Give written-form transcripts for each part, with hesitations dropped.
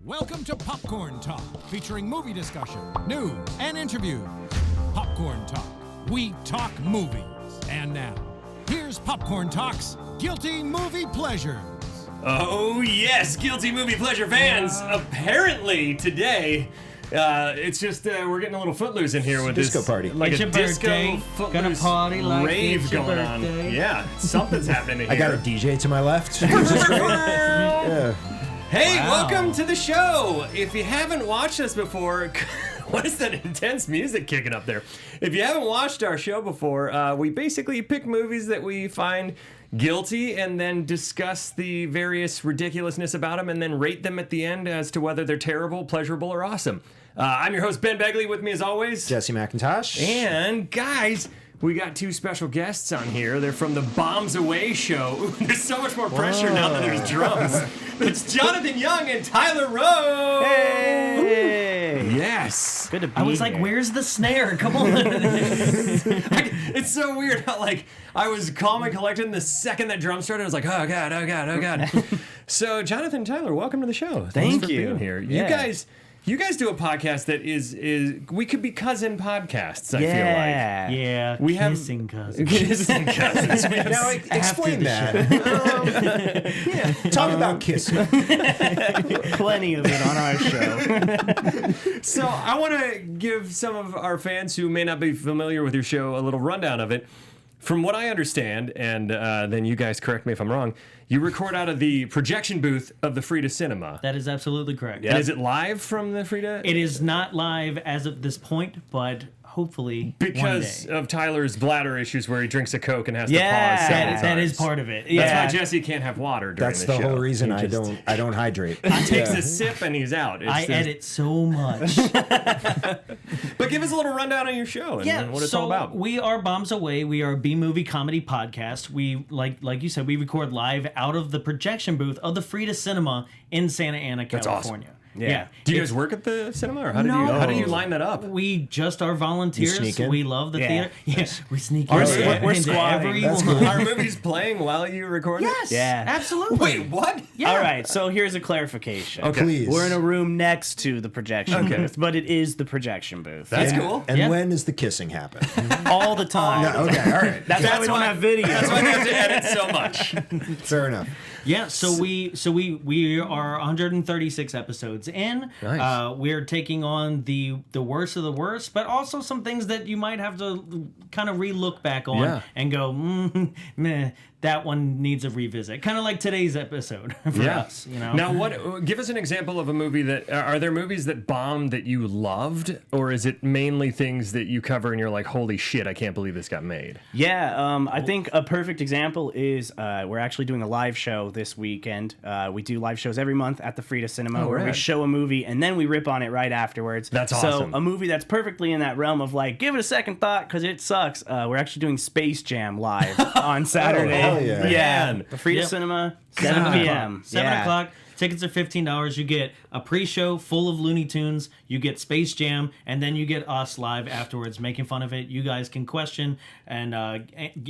Welcome to Popcorn Talk, featuring movie discussion, news, and interviews. Popcorn Talk, we talk movies. And now, here's Popcorn Talk's Guilty Movie Pleasures. Oh yes, Guilty Movie Pleasure fans! Apparently today, it's just we're getting a little footloose in here with disco this party. like it's a your disco birthday. Gonna footloose party like rave it's your going birthday. on. Yeah, something's happening in I here. got a DJ to my left. Which is great. Yeah. Hey, Wow. welcome to the show! If you haven't watched us before, what is that intense music kicking up there? If you haven't watched our show before, we basically pick movies that we find guilty and then discuss the various ridiculousness about them and then rate them at the end as to whether they're terrible, pleasurable, or awesome. I'm your host, Ben Begley, with me as always. Jesse McIntosh. And guys, we got two special guests on here. They're from the Bombs Away show. Ooh, there's so much more pressure now that there's drums. It's Jonathan Young and Tyler Rowe. Hey! Yes. Good to be I was like, here. where's the snare? Come on. It's so weird how, like, I was calm and collected, and the second that drum started, I was like, oh, God, oh, God, oh, God. So, Jonathan and Tyler, welcome to the show. Thanks for you. being here. Yeah. You guys do a podcast that is we could be cousin podcasts, I feel Yeah. Yeah, We have- kissing like. cousins. Kissing cousins. We have Now explain the that. Talk about kissing. Plenty of it on our show. So I want to give some of our fans who may not be familiar with your show a little rundown of it. From what I understand, and then you guys correct me if I'm wrong, you record out of the projection booth of the Frida Cinema. That is absolutely correct. And is it live from the Frida? It is not live as of this point, but hopefully Because one day. of Tyler's bladder issues where he drinks a Coke and has to Yeah. pause several That is times. part of it. That's Yeah. why Jesse can't have water during That's the the show. whole reason He I just don't hydrate. takes a sip and he's out. I It's- edit so much. But give us a little rundown on your show and what it's all about. We are Bombs Away. We are a B-movie comedy podcast. We, like you said, we record live out of the projection booth of the Frida Cinema in Santa Ana, That's awesome. California. Yeah. Do you guys work at the cinema, or how No. did you line that up? We just are volunteers. You sneak in? We love the Yeah. theater. Yes, we sneak We're- in. we're into squatting. every That's one. cool. Are movies playing while you record it? Yes, Yeah. absolutely. Wait, what? Yeah. All right, so here's a clarification. Okay. Please. We're in a room next to the projection Okay. booth, but it is the projection booth. That's and, cool. And Yeah. when does the kissing happen? all the time. No, okay, all right. That's why we don't have video. That's why they have to edit so much. Fair enough. Yeah, so we are 136 episodes in. Nice. We're taking on the worst of the worst, but also some things that you might have to kind of re-look back on Yeah. and go, meh, that one needs a revisit. Kind of like today's episode for us, you know. Now, give us an example of a movie that are there movies that bombed that you loved, or is it mainly things that you cover and you're like, holy shit, I can't believe this got made? Yeah, I think a perfect example is we're actually doing a live show this weekend. We do live shows every month at the Frida Cinema where we rad. show a movie and then we rip on it right afterwards. That's awesome. So a movie that's perfectly in that realm of like, give it a second thought because it sucks. We're actually doing Space Jam live on Saturday. hell yeah. Man. The Frida Yep. Cinema, 7 p.m. 7 Yeah. o'clock. Tickets are $15. You get a pre-show full of Looney Tunes. You get Space Jam, and then you get us live afterwards making fun of it. You guys can question and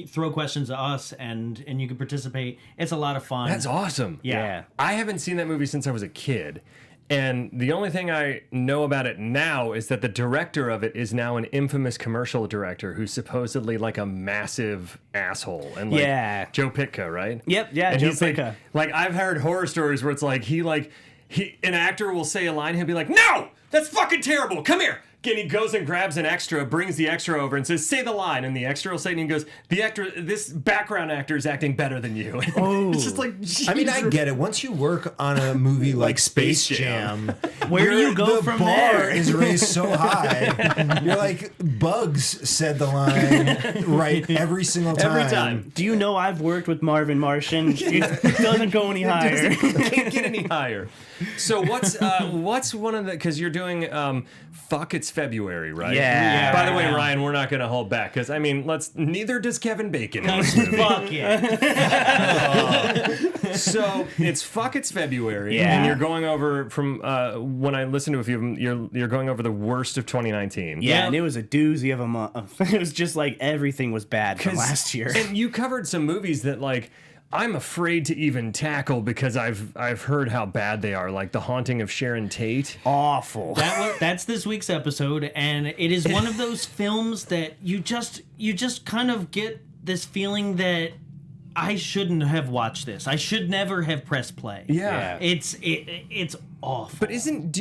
throw questions at us, and you can participate. It's a lot of fun. That's awesome. Yeah. I haven't seen that movie since I was a kid. And the only thing I know about it now is that the director of it is now an infamous commercial director who's supposedly like a massive asshole. And like Yeah. Joe Pytka, right? Yep, yeah, And Joe he's like, Pytka. I've heard horror stories where it's like an actor will say a line, he'll be like, "No, that's fucking terrible. Come here." And he goes and grabs an extra, brings the extra over and says, "Say the line." And the extra will say it and he goes, this background actor is acting better than you. Oh. It's just like, I mean, I get it. Once you work on a movie like Space Space Jam, Where do you go the from bar there? is raised so high. You're like, Bugs said the line right every single time. Every time. Do you know I've worked with Marvin Martian? It doesn't go any higher. Can't get any higher. So what's one of the, because you're doing Fuck It's February, right? Yeah. By the way, Ryan, we're not going to hold back because neither does Kevin Bacon in this movie. Fuck yeah. So it's Fuck It's February, Yeah. and you're going over from when I listened to a few of them, you're going over the worst of 2019. Yeah, and it was a doozy of a month. It was just like everything was bad from last year. And you covered some movies that like I'm afraid to even tackle because I've heard how bad they are, like The Haunting of Sharon Tate. Awful. That's this week's episode, and it is one of those films that you just kind of get this feeling that I shouldn't have watched this. I should never have pressed play. Yeah. It's awful. But isn't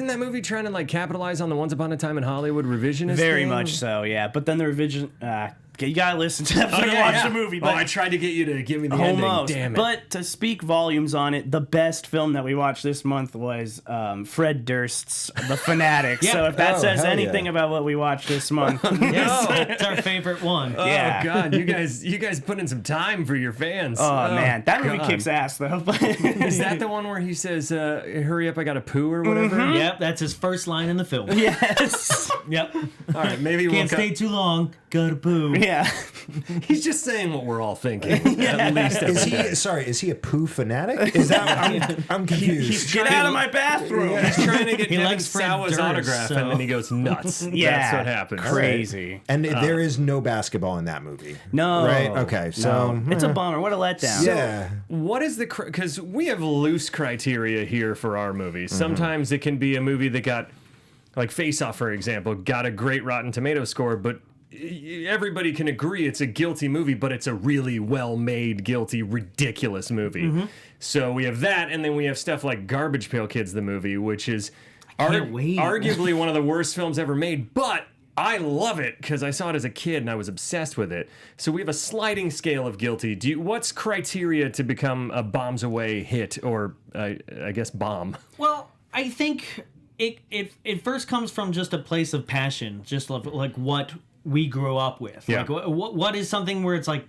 that movie trying to like capitalize on the Once Upon a Time in Hollywood revisionist Very thing? much so, yeah. But then the revision... you gotta listen to that to watch the movie. But I tried to get you to give me the ending. almost. Damn it. But to speak volumes on it, the best film that we watched this month was Fred Durst's The Fanatic. Yeah. So if that says hell anything yeah. about what we watched this month... yes, it's our favorite one. Yeah. Oh God, you guys put in some time for your fans. Oh, man, that movie God. kicks ass though. Is that the one where he says, "Hurry up, I got to poo" or whatever? Yep, that's his first line in the film. Yes. Yep. All right, maybe Can't stay too long. Gotta poo. Yeah. He's just saying what we're all thinking. At least. Is he a poo fanatic? Is that I'm confused. Get out of my bathroom. He's trying to get He Devin likes Fred Sawa's Durst, autograph, so- and then he goes nuts. Yeah. That's what happens. Crazy. And there is no basketball in that movie. No. Right? Okay, so No. It's a bummer. What a letdown. yeah. What is the because we have loose criteria here for our movies. Sometimes it can be a movie that got like Face Off, for example, got a great Rotten Tomato score, but everybody can agree it's a guilty movie, but it's a really well-made, guilty, ridiculous movie. So we have that, and then we have stuff like Garbage Pail Kids, the movie, which is can't wait. arguably one of the worst films ever made, but I love it because I saw it as a kid and I was obsessed with it. So we have a sliding scale of guilty. What's criteria to become a bombs away hit or I guess bomb? Well, I think it first comes from just a place of passion, just like what we grew up with. Yeah. Like what is something where it's like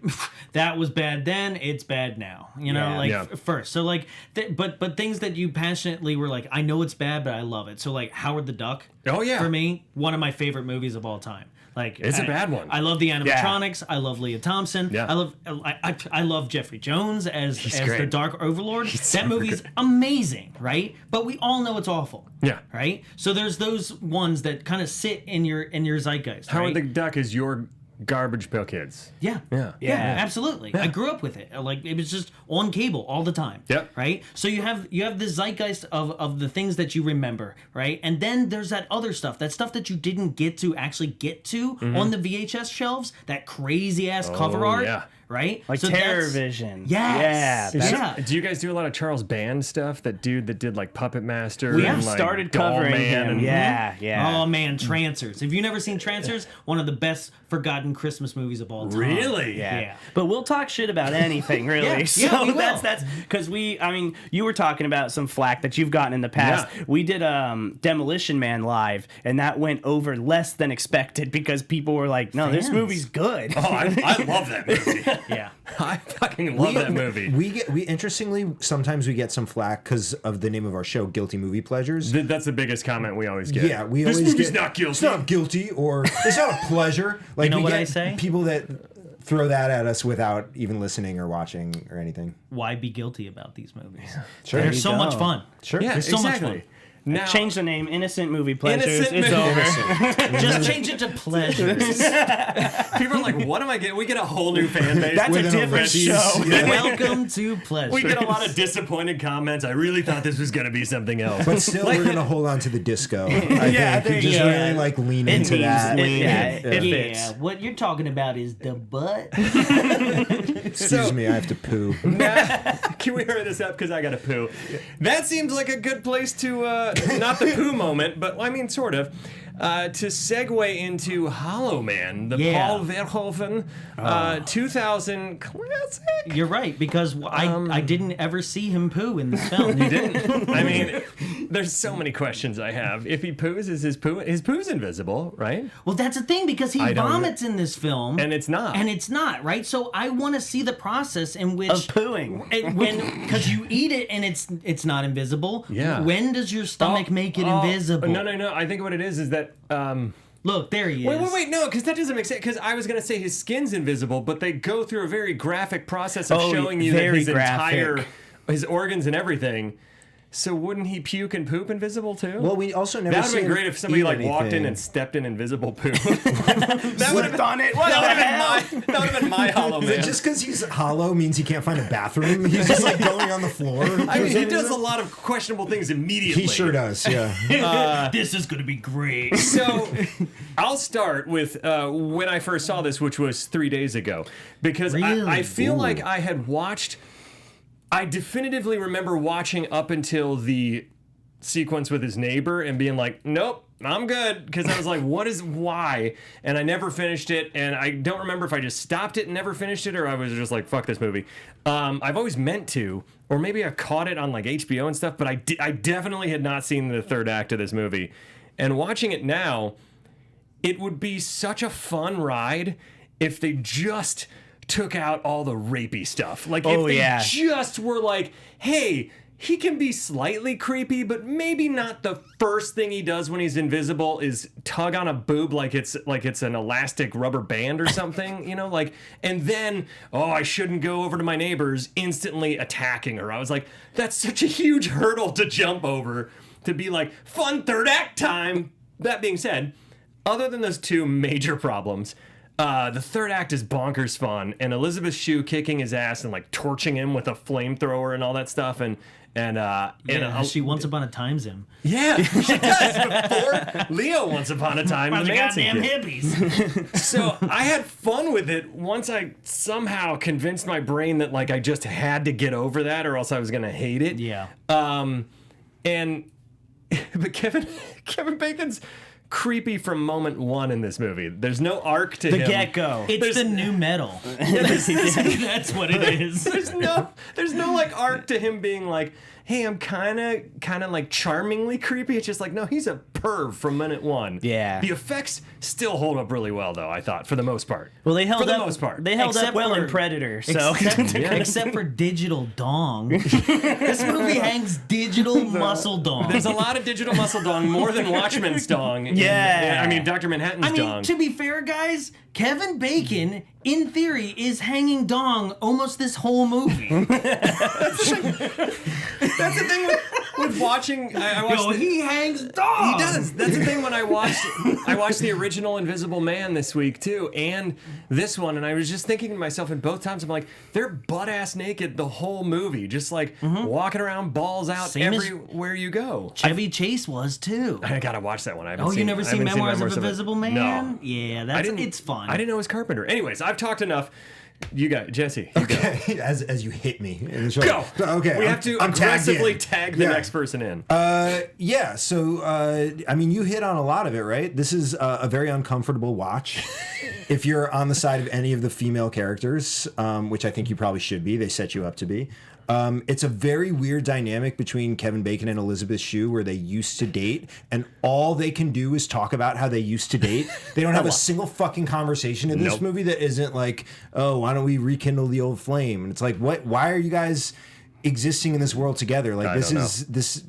that was bad then, it's bad now. You know, Yeah. like Yeah. first. So like, but things that you passionately were like, I know it's bad, but I love it. So like Howard the Duck. Oh, yeah. For me, one of my favorite movies of all time. Like It's a bad one. I love the animatronics. I love Leah Thompson. Yeah. I love Jeffrey Jones as the great. Dark Overlord. That so movie's amazing, right? But we all know it's awful. Yeah. Right? So there's those ones that kind of sit in your zeitgeist. Howard right? the Duck is your Garbage Pail Kids. Yeah. Yeah. Yeah, absolutely. I grew up with it. Like it was just on cable all the time. Yep. Right? So you have the zeitgeist of the things that you remember, right? And then there's that other stuff, that you didn't get to actually get to on the VHS shelves, that crazy ass cover art. yeah. Right? Like So Terror that's- Vision. Yes. Yeah. Yeah. Do you guys do a lot of Charles Band stuff? That dude that did like Puppet Master. We and, have like, started Doll covering Man him. and- Yeah, yeah. Oh man, Trancers. Have you never seen Trancers? One of the best forgotten Christmas movies of all time. Really? Yeah. But we'll talk shit about anything, really. Yeah, so yeah, we will. that's because you were talking about some flack that you've gotten in the past. Yeah. We did Demolition Man live, and that went over less than expected because people were like, "No, this Fans. movie's good." Oh, I love that movie. Yeah. I fucking love that movie. We interestingly sometimes we get some flack because of the name of our show, Guilty Movie Pleasures. That's the biggest comment we always get. Yeah, we this always movie's get not guilty. It's not guilty, or it's not a pleasure. Like know we what get I say? people that throw that at us without even listening or watching or anything. Why be guilty about these movies? Sure. They're you so go. much fun. Sure. Yeah, They're so much exactly. fun. Now, Change the name, Innocent Movie Pleasures. Innocent It's Movie- over. Just change it to pleasures. people are like, "What am I getting?" We get a whole new fan base. That's a With an different Orestes, show. yeah. Welcome to pleasures. We get a lot of disappointed comments. I really thought this was going to be something else. But still, we're gonna hold on to the disco. I Yeah, think there we just you go. really like lean It into means that. it Yeah, fits. what you're talking about is the butt. Excuse me, I have to poo. Can we hurry this up because I got to poo? That seems like a good place to not the poo moment, but I mean sort of. To segue into Hollow Man, the Yeah. Paul Verhoeven 2000 classic. You're right, because I didn't ever see him poo in this film. You didn't? I mean, there's so many questions I have. If he poos, is his poo's invisible, right? Well, that's the thing, because he I don't- vomits in this film. And it's not. And it's not, right? So I want to see the process in which... Of pooing. Because you eat it and it's not invisible. Yeah. When does your stomach make it invisible? No. I think what it is that. Look, there he is. Wait, no, because that doesn't make sense. Because I was going to say his skin's invisible, but they go through a very graphic process of Oh, showing you that very his graphic. his organs and everything. So wouldn't he puke and poop invisible too? Well, we also never. That would have see been him great if somebody eat like walked in anything. and stepped in invisible poop. That would have done it. What that would have been my Hollow Is it Man. just because he's hollow means he can't find a bathroom? He's just like going on the floor. I mean, he does a lot of questionable things immediately. He sure does. Yeah. This is gonna be great. So I'll start with when I first saw this, which was 3 days ago, because Really? I feel like I had watched. I definitively remember watching up until the sequence with his neighbor and being like, nope, I'm good, because I was like, why? And I never finished it, and I don't remember if I just stopped it and never finished it, or I was just like, fuck this movie. I've always meant to, or maybe I caught it on like HBO and stuff, but I definitely had not seen the third act of this movie. And watching it now, it would be such a fun ride if they just took out all the rapey stuff. Like, if they just were like, hey, he can be slightly creepy, but maybe not the first thing he does when he's invisible is tug on a boob like it's an elastic rubber band or something, you know, like, and then, oh, I shouldn't go over to my neighbor's, instantly attacking her. I was like, that's such a huge hurdle to jump over, to be like, fun third act time. That being said, other than those two major problems, the third act is bonkers fun, and Elizabeth Shue kicking his ass and like torching him with a flamethrower and all that stuff, and she once upon a times him. yeah, she does before Leo once upon a time. Bunch The of Manson goddamn Kid. hippies. So I had fun with it once I somehow convinced my brain that like I just had to get over that, or else I was gonna hate it. Yeah. But Kevin Bacon's creepy from moment one in this movie. There's no arc to him. The get-go. It's the new metal. That's what it is. There's no like arc to him being like, hey, I'm kind of like charmingly creepy. It's just like, no, he's a perv from minute one. Yeah. The effects still hold up really well, though, I thought, for the most part. Well, they held for the up. most part. They held Except up well for- in Predator. So Except for digital dong. This movie hangs digital muscle dong. There's a lot of digital muscle dong, more than Watchmen's dong. Yeah. I mean, Dr. Manhattan's I mean, dong. to be fair, guys, Kevin Bacon, in theory, is hanging dong almost this whole movie. That's the thing with watching. I watched Yo, he hangs dong. He does. That's the thing when I watched the original Invisible Man this week too, and this one, and I was just thinking to myself, and both times I'm like, they're butt ass naked the whole movie, just like walking around, balls out Same as everywhere you go. Chevy Chase was too. I gotta watch that one. I haven't Oh, seen, you never I seen haven't Memoirs of it. Invisible Man? No. Yeah, it's fun. I didn't know it was Carpenter. Anyways, I've talked enough. You got Jesse. You go. Okay. As you hit me. In the show. Go. Okay. We have to I'm tagged aggressively in. tag the Yeah. next person in. Yeah, so I mean, you hit on a lot of it, right? This is a very uncomfortable watch. If you're on the side of any of the female characters, which I think you probably should be, they set you up to be. It's a very weird dynamic between Kevin Bacon and Elizabeth Shue, where they used to date, and all they can do is talk about how they used to date. They don't have a single fucking conversation in this Nope. movie that isn't like, oh, why don't we rekindle the old flame? And it's like, what? Why are you guys existing in this world together? Like, I this don't is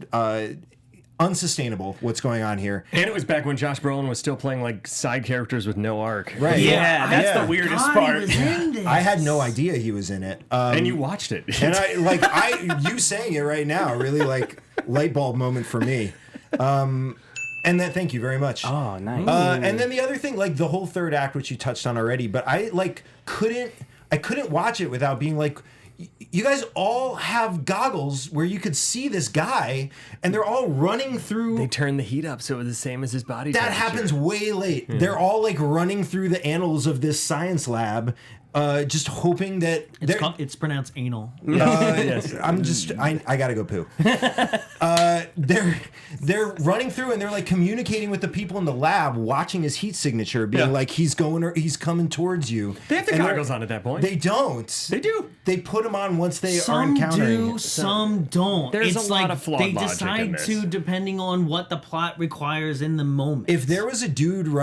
unsustainable. What's going on here? And it was back when Josh Brolin was still playing like side characters with no arc. Right. yeah, that's Yeah. the weirdest God, part. he was in this. I had no idea he was in it. And you watched it. And you saying it right now, really like light bulb moment for me. And then thank you very much. Oh, nice. And then the other thing, like the whole third act, which you touched on already, but I couldn't watch it without being like, you guys all have goggles where you could see this guy, and they're all running through. They turned the heat up so it was the same as his body That temperature. happens way late. They're all like running through the annals of this science lab, just hoping that It's pronounced anal. Yes. I gotta go poo. They're running through and they're like communicating with the people in the lab, watching his heat signature, being like he's coming towards you. They have the And goggles on at that point. They don't. They do. They put them on once they are Some encountering. do, some don't. There's it's a lot like of flawed they logic in decide this. to, depending on what the plot requires in the moment. If there was a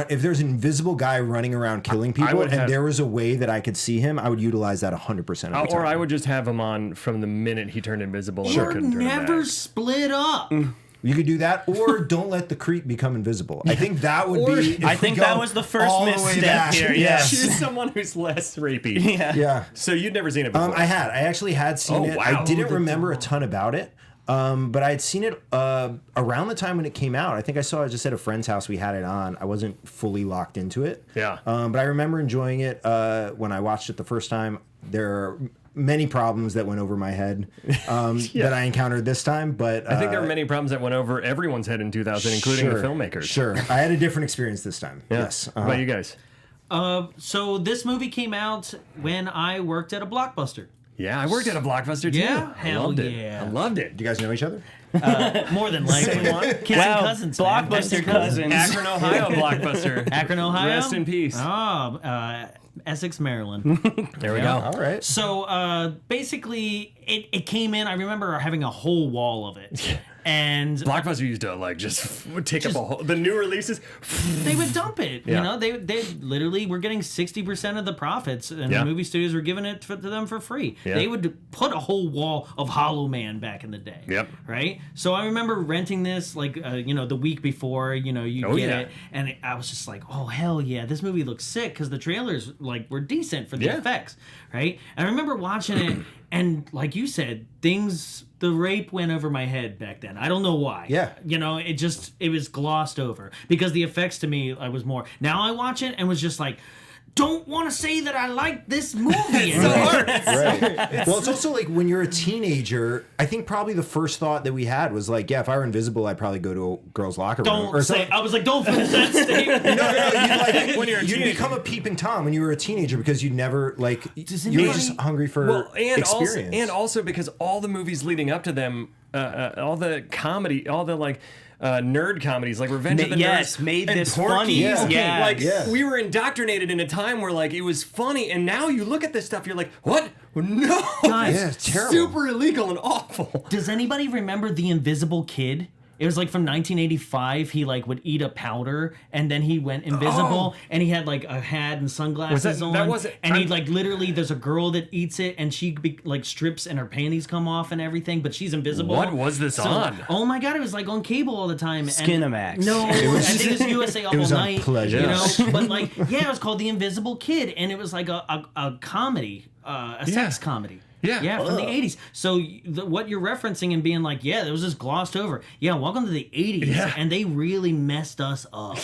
if there's an invisible guy running around killing people, would and have- there was a way that I could see him, I would utilize that 100% of the time. Or I would just have him on from the minute he turned invisible and I Or couldn't turn him never back. split up. You could do that, or don't let the creep become invisible. I think that would Or- be. if I we think go that was the first all way misstep back. here, Yes. Choose someone who's less rapey. Yeah. Yeah. So you'd never seen it before. I actually had seen Oh, it. wow. I didn't remember a ton about it. But I had seen it around the time when it came out. I think I saw it just at a friend's house. We had it on. I wasn't fully locked into it. Yeah. But I remember enjoying it when I watched it the first time. There are many problems that went over my head that I encountered this time. But I think there were many problems that went over everyone's head in 2000, including the filmmakers. Sure. I had a different experience this time. Yeah. Yes. What about you guys? So this movie came out when I worked at a Blockbuster. Yeah, I worked at a Blockbuster too. Yeah? I Hell loved yeah. it. I loved it. Do you guys know each other? More than likely. Kissing Wow, cousins. Man. Blockbuster Kissing cousins. Akron, Ohio Blockbuster. Akron, Ohio. Rest in peace. Oh, Essex, Maryland. There we go. All right. So basically, it came in. I remember having a whole wall of it. And Blockbuster used to like just take up a whole. The new releases, they would dump it. Yeah. You know, they literally were getting 60% of the profits, and Yeah. the movie studios were giving it to them for free. Yeah. They would put a whole wall of Hollow Man back in the day. Yep. Right. So I remember renting this like the week before you Oh, get yeah. it, and I was just like, oh hell yeah, this movie looks sick because the trailers like were decent for the Yeah. effects. Right. And I remember watching it, and like you said, the rape went over my head back then. I don't know why. Yeah. You know, it was glossed over because the effects to me, I was more. Now I watch it and was just like, don't want to say that I like this movie. Right. Well, it's also like when you're a teenager, I think probably the first thought that we had was like, yeah, if I were invisible, I'd probably go to a girl's locker room. Don't say. I was like, don't finish that statement. No, When you're a you teenager. become a peeping Tom when you were a teenager because you never like Does you were anybody- just hungry for experience. and also because all the movies leading up to them, all the comedy, all the like. Nerd comedies like Revenge of the Yes, Nerds made and this Porky. funny. Yeah. Okay, Yeah. like Yeah. we were indoctrinated in a time where like it was funny, and now you look at this stuff, you're like, what? No, Guys, Yeah, it's terrible. super illegal and awful. Does anybody remember The Invisible Kid? It was like from 1985. He like would eat a powder and then he went invisible and he had like a hat and sunglasses on. that wasn't- and he like literally there's a girl that eats it and she like strips and her panties come off and everything, but she's invisible. What was this on? Oh my god, it was like on cable all the time. Skinamax. No, I think it was USA All was on Night. Pleasure. You know, but like yeah, it was called The Invisible Kid and it was like a comedy, a sex comedy. Yeah. From the 80s. So what you're referencing and being like, yeah, it was just glossed over. Yeah, welcome to the 80s. Yeah. And they really messed us up.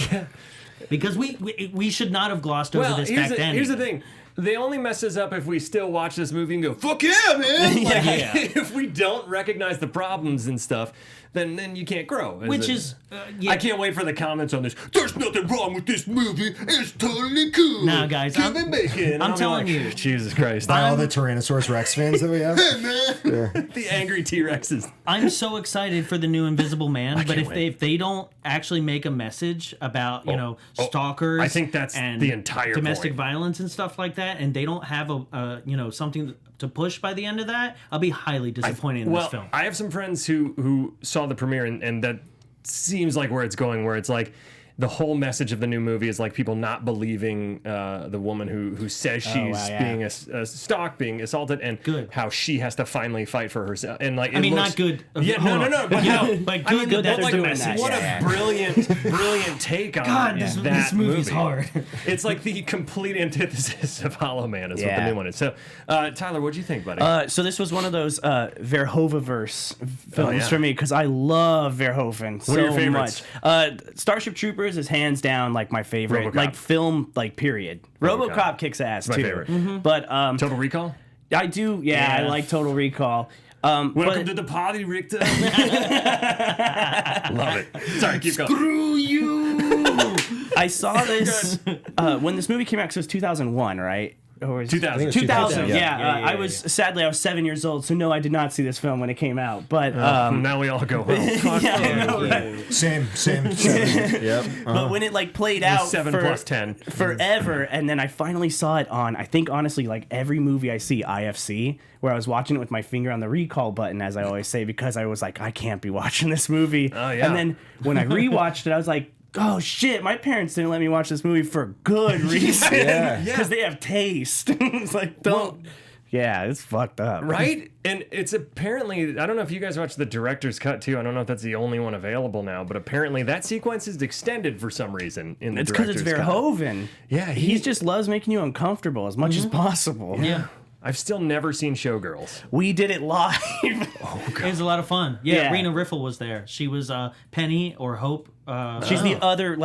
Because we should not have glossed over this back then. Here's the thing. They only mess us up if we still watch this movie and go, fuck yeah, man! Like, Yeah. If we don't recognize the problems and stuff, then you can't grow. Which is, yeah. I can't wait for the comments on this. There's nothing wrong with this movie. It's totally cool. Nah, guys, Kevin Bacon. And I'm I'll be telling like, you. Jesus Christ. By all the Tyrannosaurus Rex fans that we have. The angry T-Rexes. I'm so excited for the new Invisible Man, but can't if wait. they don't actually make a message about stalkers, I think that's and the entire domestic point. violence and stuff like that, and they don't have a something to push by the end of that, I'll be highly disappointed in this film. I have some friends who saw the premiere, and that seems like where it's going, where it's like the whole message of the new movie is like people not believing the woman who says she's being stalked, being assaulted, and Good. how she has to finally fight for herself. And like, I mean, not good. Yeah, Hold on. no, but But I good mean, that but they're like, doing that. what Yeah. a brilliant take on God, that this movie's movie. hard. It's like the complete antithesis of Hollow Man is what the Yeah. new one is. So, Tyler, what'd you think, buddy? So this was one of those Verhoeven-verse films yeah. for me because I love Verhoeven What are your so favorites? much. Starship Troopers is hands down like my favorite, RoboCop. like film, like period. RoboCop kicks ass my too. favorite. But Total Recall? I do, yeah, I like Total Recall. Welcome to the party, Richter. Love it. Sorry, keep going. Screw you! I saw this when this movie came out. 'Cause it was 2001, right? Or was 2000. I think it was 2000, yeah. Yeah. I was sadly I was 7 years old, so no, I did not see this film when it came out. But Now we all go home. yeah, I know, right? Same. Yep. But when it like played out 7 for plus 10. forever, and then I finally saw it on, I think honestly, like every movie I see IFC, where I was watching it with my finger on the recall button, as I always say, because I was like, I can't be watching this movie. Oh, yeah. And then when I rewatched it, I was like, oh shit, my parents didn't let me watch this movie for good reason. Yeah. Because they have taste. It's like, don't. Yeah, it's fucked up. Right? And it's apparently, I don't know if you guys watched the director's cut too. I don't know if that's the only one available now, but apparently that sequence is extended for some reason in the It's because director's it's cut. Verhoeven. Yeah, he just loves making you uncomfortable as much as possible. Yeah. I've still never seen Showgirls. We did it live. It was a lot of fun. Yeah, Yeah. Rena Riffle was there. She was Penny or Hope. She's the other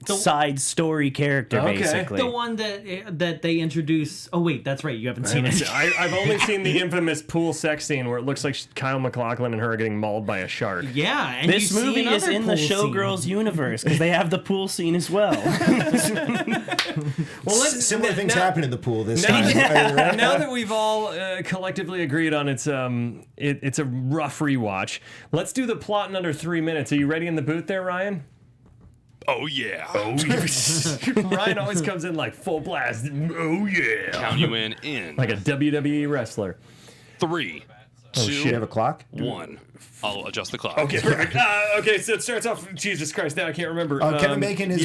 side story character, Okay. basically. the one that they introduce. Oh wait, that's right. You haven't seen it. I've only seen the infamous pool sex scene where it looks like Kyle MacLachlan and her are getting mauled by a shark. Yeah, and This you see movie is another in the pool scene. Showgirls universe because they have the pool scene as well. Well, Similar things now- happen in the pool this Now time. that, now that we've all collectively agreed on it's a rough rewatch, let's do the plot in under 3 minutes. Are you ready in the booth there, Ryan? Oh yeah. Ryan always comes in like full blast. Oh yeah. Count you in. Like a WWE wrestler. 3, Do 2, you have a clock? 1. I'll adjust the clock. Okay, perfect. Okay, so it starts off. Jesus Christ, now I can't remember. Kevin Bacon is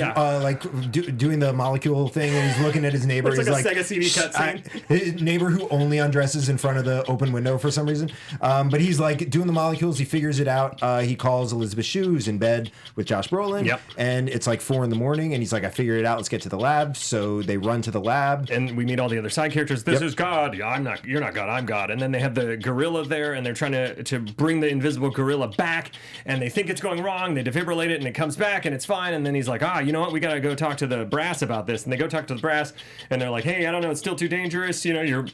doing the molecule thing, and he's looking at his neighbor. Looks He's like a Sega CD cutscene. His neighbor who only undresses in front of the open window for some reason. But he's like doing the molecules. He figures it out. He calls Elizabeth Shue, who's in bed with Josh Brolin. Yep. And it's like 4 a.m, and he's like, I figured it out. Let's get to the lab. So they run to the lab. And we meet all the other side characters. This Yep. is God. Yeah, I'm not. You're not God. I'm God. And then they have the gorilla there, and they're trying to bring the invisible gorilla back. And they think it's going wrong. They defibrillate it, and it comes back, and it's fine. And then he's like, you know what? We gotta go talk to the brass about this. And they go talk to the brass, and they're like, hey, I don't know. It's still too dangerous. You know, you're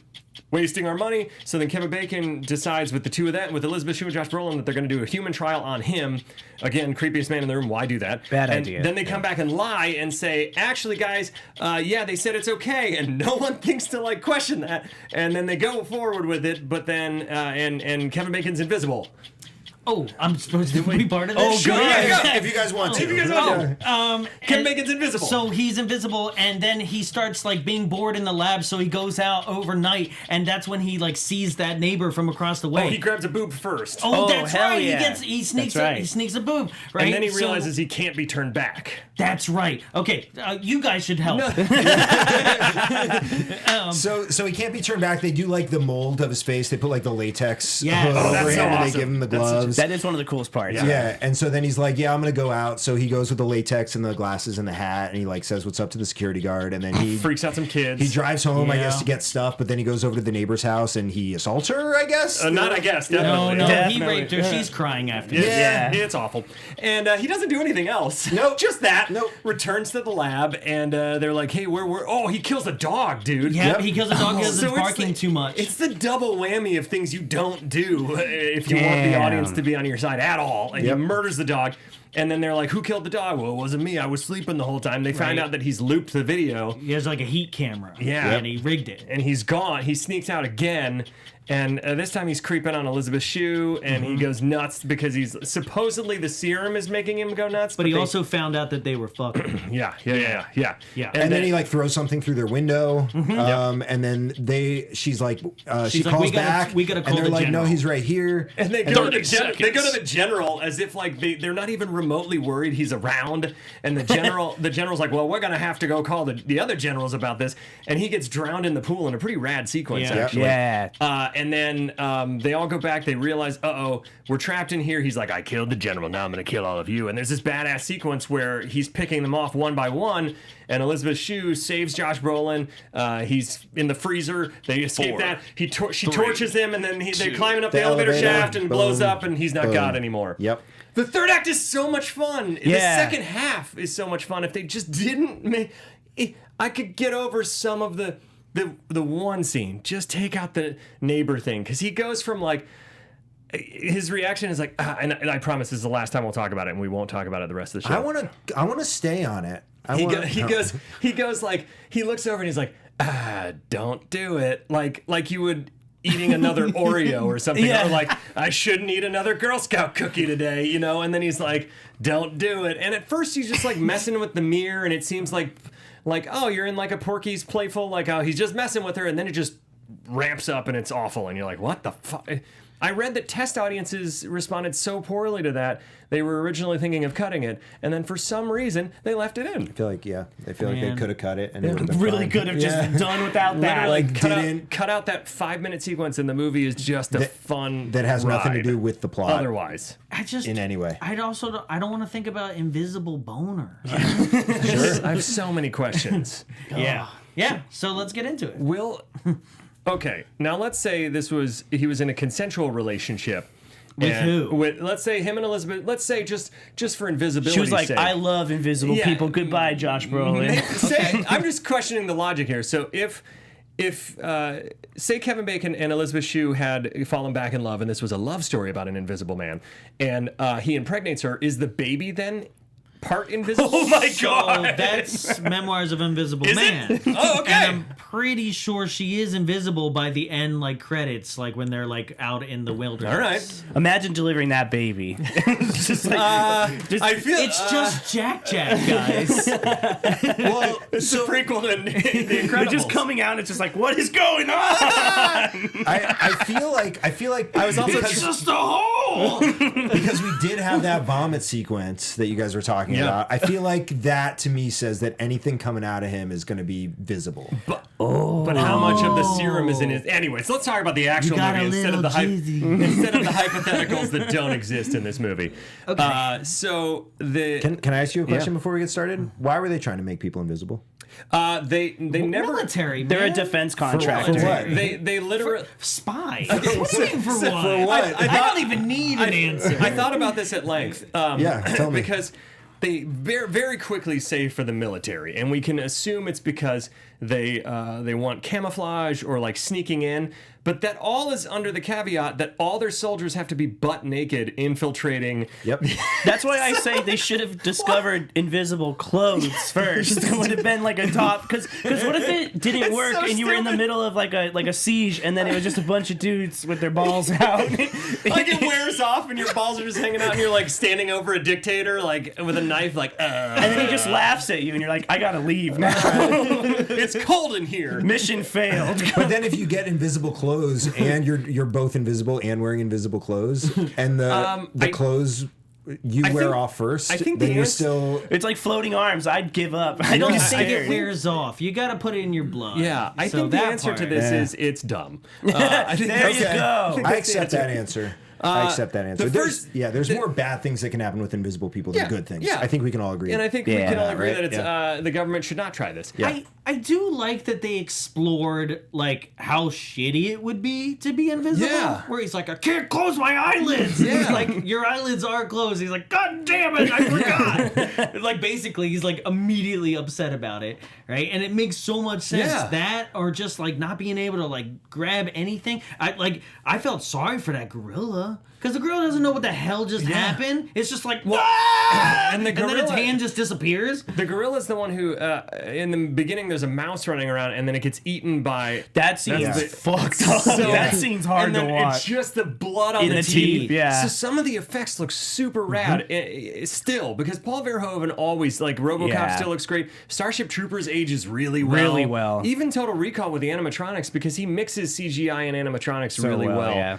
wasting our money. So then Kevin Bacon decides with the two of them, with Elizabeth Shue and Josh Brolin, that they're going to do a human trial on him. Again, creepiest man in the room. Why do that? Bad and idea. Then they come back and lie and say, actually, guys, yeah, they said it's okay, and no one thinks to like question that. And then they go forward with it, but then and Kevin Bacon's invisible. Oh, I'm supposed to be part of this. Oh, Sure. God. Yeah, if you guys want to. If you guys want to. Kevin Bacon's invisible. So he's invisible, and then he starts like being bored in the lab. So he goes out overnight, and that's when he like sees that neighbor from across the way. He grabs a boob first. Oh, that's hell right. yeah. He sneaks That's right. he sneaks a boob, right? And then he So- realizes he can't be turned back. that's right. Okay, you guys should help. So he can't be turned back. They do like the mold of his face. They put like the latex Yes. over Oh, that's him, so and they awesome. give him the That's such a- gloves. That is one of the coolest parts. Yeah, and so then he's like, "Yeah, I'm gonna go out." So he goes with the latex and the glasses and the hat, and he like says what's up to the security guard, and then he Freaks out some kids. He drives home, I Yeah. guess, to get stuff, but then he goes over to the neighbor's house and he assaults her. I guess. Not I guess. No, Definitely. no, he Definitely. raped her. She's crying after. Yeah, Yeah. it's awful. And he doesn't do anything else. Nope. Just that. Nope. Returns to the lab, and they're like, hey, oh, he kills a dog, dude. Yeah, Yep. he kills a dog because So it's barking too much. It's the double whammy of things you don't do if you want the Damn. audience to be on your side at all. And Yep. he murders the dog. And then they're like, who killed the dog? Well, it wasn't me. I was sleeping the whole time. They find Right. out that he's looped the video. He has like a heat camera. Yeah. and he rigged it. And he's gone. He sneaks out again. And this time he's creeping on Elizabeth Shue, and he goes nuts because he's supposedly the serum is making him go nuts. But he they- also found out that they were fucking. yeah. And then he like throws something through their window, and then she's like, she like, calls "We gotta- back, we gotta and call they're the like, general." no, he's right here. And they go, to 30 the they go to seconds. the general as if like they're not even remotely worried he's around. And the general's like, well, we're gonna have to go call the other generals about this. And he gets drowned in the pool in a pretty rad sequence, Yeah. actually. Yeah. And then they all go back. They realize, we're trapped in here. He's like, I killed the general. Now I'm gonna kill all of you. And there's this badass sequence where he's picking them off one by one. And Elizabeth Shue saves Josh Brolin. He's in the freezer. They escape 4, that. She 3, torches him, and then they're 2. climbing up the The elevator elevator, shaft and blows boom, up, and he's not boom. God anymore. Yep. The third act is so much fun. The Yeah. second half is so much fun. If they just didn't make, I could get over some of the one scene. Just take out the neighbor thing, because he goes from like. His reaction is like, and I promise this is the last time we'll talk about it, and we won't talk about it the rest of the show. I want to stay on it. He goes like, he looks over and he's like, don't do it. Like you would eating another Oreo or something. Yeah. Or like, I shouldn't eat another Girl Scout cookie today, you know? And then he's like, don't do it. And at first he's just like messing with the mirror, and it seems like, oh, you're in like a Porky's playful, like, oh, he's just messing with her. And then it just ramps up and it's awful. And you're like, what the fuck? I read that test audiences responded so poorly to that, they were originally thinking of cutting it, and then for some reason, they left it in. I feel like they Man. could have cut it, and it would have been Really fine. could have just done without that. Literally, Like, cut out that 5-minute sequence, and the movie is just a fun that has nothing to ride. do with the plot. Otherwise. I just In any way. I don't want to think about invisible boner. Sure. I have so many questions. Yeah. So let's get into it. Will... Okay, now let's say he was in a consensual relationship. With who? Let's say him and Elizabeth. Let's say just for invisibility. She was like, sake. I love invisible Yeah. people. Goodbye, Josh Brolin. I'm just questioning the logic here. So if say Kevin Bacon and Elizabeth Shue had fallen back in love, and this was a love story about an invisible man, and he impregnates her, is the baby then part invisible? Oh my So god! that's Memoirs of Invisible Man. Oh, okay. And I'm pretty sure she is invisible by the end, like credits, like when they're like out in the wilderness. All right. Imagine delivering that baby. Just like, I feel It's just Jack, guys. Well, it's the prequel to The Incredibles. They're just coming out and it's just like, what is going on? I feel like I was also just a hole. because we did have that vomit sequence that you guys were talking about. I feel like that to me says that anything coming out of him is going to be visible. But how much of the serum is in his? Anyways, let's talk about the actual got movie a instead of the little instead of the hypotheticals that don't exist in this movie. Okay. So the Can I ask you a question Yeah. before we get started? Why were they trying to make people invisible? they never Military, man. They're a defense contractor. For what? they literally. spy. For what? For what? I don't even need an answer. I thought about this at length. Yeah, tell me. Because they very quickly say for the military, and we can assume it's because they want camouflage or like sneaking in, but that all is under the caveat that all their soldiers have to be butt naked infiltrating. Yep. That's why I say they should have discovered invisible clothes first. It would have been like a top, because what if it didn't It's work so and you were in the stupid. middle of like a siege and then it was just a bunch of dudes with their balls out. Like it wears off and your balls are just hanging out and you're like standing over a dictator like with a knife like And then he just laughs at you and you're like, I gotta leave now. it's cold in here. Mission failed. But then if you get invisible clothes and you're both invisible and wearing invisible clothes, and the clothes you I wear think- off first, I think then the you're ans- still. It's like floating arms. I'd give up. I don't I think think it wears off. You got to put it in your blood. Yeah, I So think the that answer to part- this Yeah. is it's dumb. I think There you Okay. go. I accept that answer. I accept that answer. the first- There's more bad things that can happen with invisible people than Yeah, good things. yeah. I think we can all agree. And I think we Yeah, can all agree right? that it's the government should not try this. I do like that they explored like how shitty it would be to be invisible. Yeah. Where he's like, I can't close my eyelids. Yeah. He's like, your eyelids are closed. He's like, God damn it, I forgot. Like basically he's like immediately upset about it. Right. And it makes so much sense. Yeah. That or just like not being able to like grab anything. I felt sorry for that gorilla. Because the gorilla doesn't know what the hell just happened. It's just like, "Ah!" and the then its gorilla- hand just disappears. The gorilla's the one who, in the beginning, there's a mouse running around, and then it gets eaten by. That scene's That's the- fucked up. So- That scene's hard and to then watch. It's just the blood on In the teeth, yeah. So some of the effects look super rad still, because Paul Verhoeven always, like, RoboCop Yeah. still looks great. Starship Troopers ages really well. Really well. Even Total Recall with the animatronics, because he mixes CGI and animatronics really well. Yeah.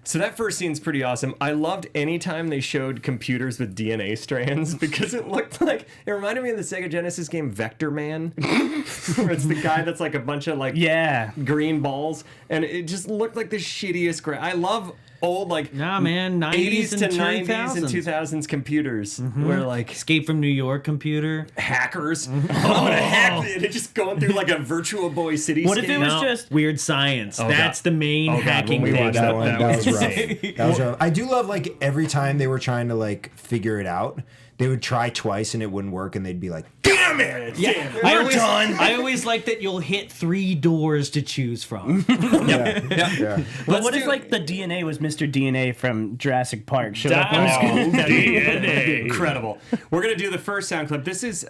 So that first scene's pretty awesome. I loved any time they showed computers with DNA strands because it looked like it reminded me of the Sega Genesis game Vector Man, where it's the guy that's like a bunch of like Yeah. green balls, and it just looked like the shittiest. I love old like Nah, man, 90s 80s and to 90s and 2000s. 2000s computers where like Escape from New York computer. hackers. I'm gonna hack it. It's just going through like a Virtual Boy city. What if it was No, just- Weird Science. Oh, That's God. the main Oh, God, hacking when we thing. watched that one, that was rough. insane. That was rough. I do love like every time they were trying to like figure it out, they would try twice and it wouldn't work, and they'd be like, "Damn it!" Yeah, I always like that you'll hit 3 doors to choose from. Yeah. But what if like the DNA was Mr. DNA from Jurassic Park? Showed up on Oh, DNA. Incredible. We're going to do the first sound clip. This is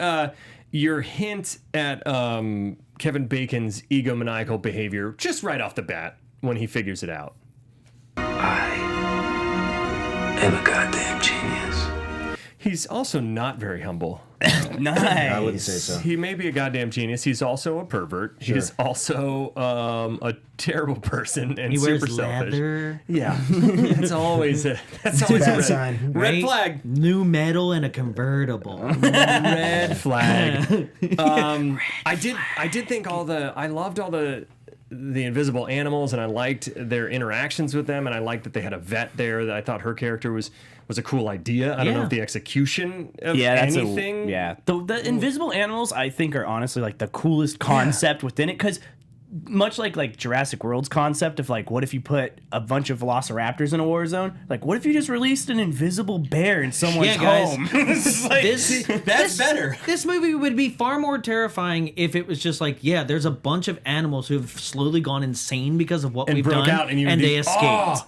your hint at Kevin Bacon's egomaniacal behavior just right off the bat when he figures it out. I am a goddamn genius. He's also not very humble. Nice. I wouldn't say so. He may be a goddamn genius. He's also a pervert. Sure. He's also a terrible person and He wears super selfish. leather, Yeah, that's always a Bad red sign. Red right? flag. New metal, and a convertible. Red flag. I did think I loved all the invisible animals, and I liked their interactions with them, and I liked that they had a vet there. That I thought her character was a cool idea. I don't know Yeah. if the execution of Yeah, that's anything. The invisible animals I think are honestly like the coolest concept within it, because much like Jurassic World's concept of like, what if you put a bunch of velociraptors in a war zone? Like, what if you just released an invisible bear in someone's guys, home? It's like, That's better. This movie would be far more terrifying if it was just like, yeah, there's a bunch of animals who have slowly gone insane because of what we've broke done, out, and you would they be, escaped. "Oh."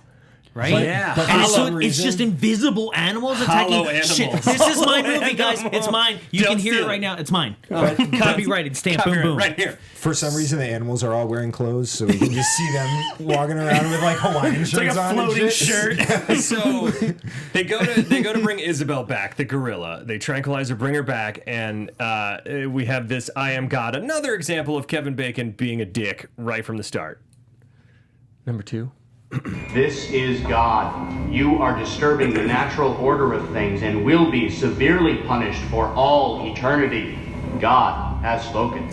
Right? Yeah. But And for so some it's just reason- invisible animals attacking. Hollow animals. Shit, this is my Hollow movie, guys. animals. It's mine. You Don't can hear steal it it. right now. It's mine. Copyrighted. Stamp. Boom, boom. Right here. For some reason, the animals are all wearing clothes, so we can just see them walking around with like Hawaiian shirts like a on. floating and shit. shirt. So they go to bring Isabel back, the gorilla. They tranquilize her, bring her back, and we have this I Am God. Another example of Kevin Bacon being a dick right from the start. Number 2. This is God. You are disturbing the natural order of things and will be severely punished for all eternity. God has spoken.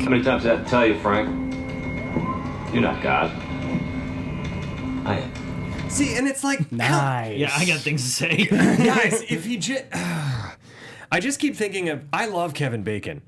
How many times did I have to tell you, Frank? You're not God. I am. See, and it's like, Nice. Yeah, I got things to say. guys, if he just... I just keep thinking of... I love Kevin Bacon.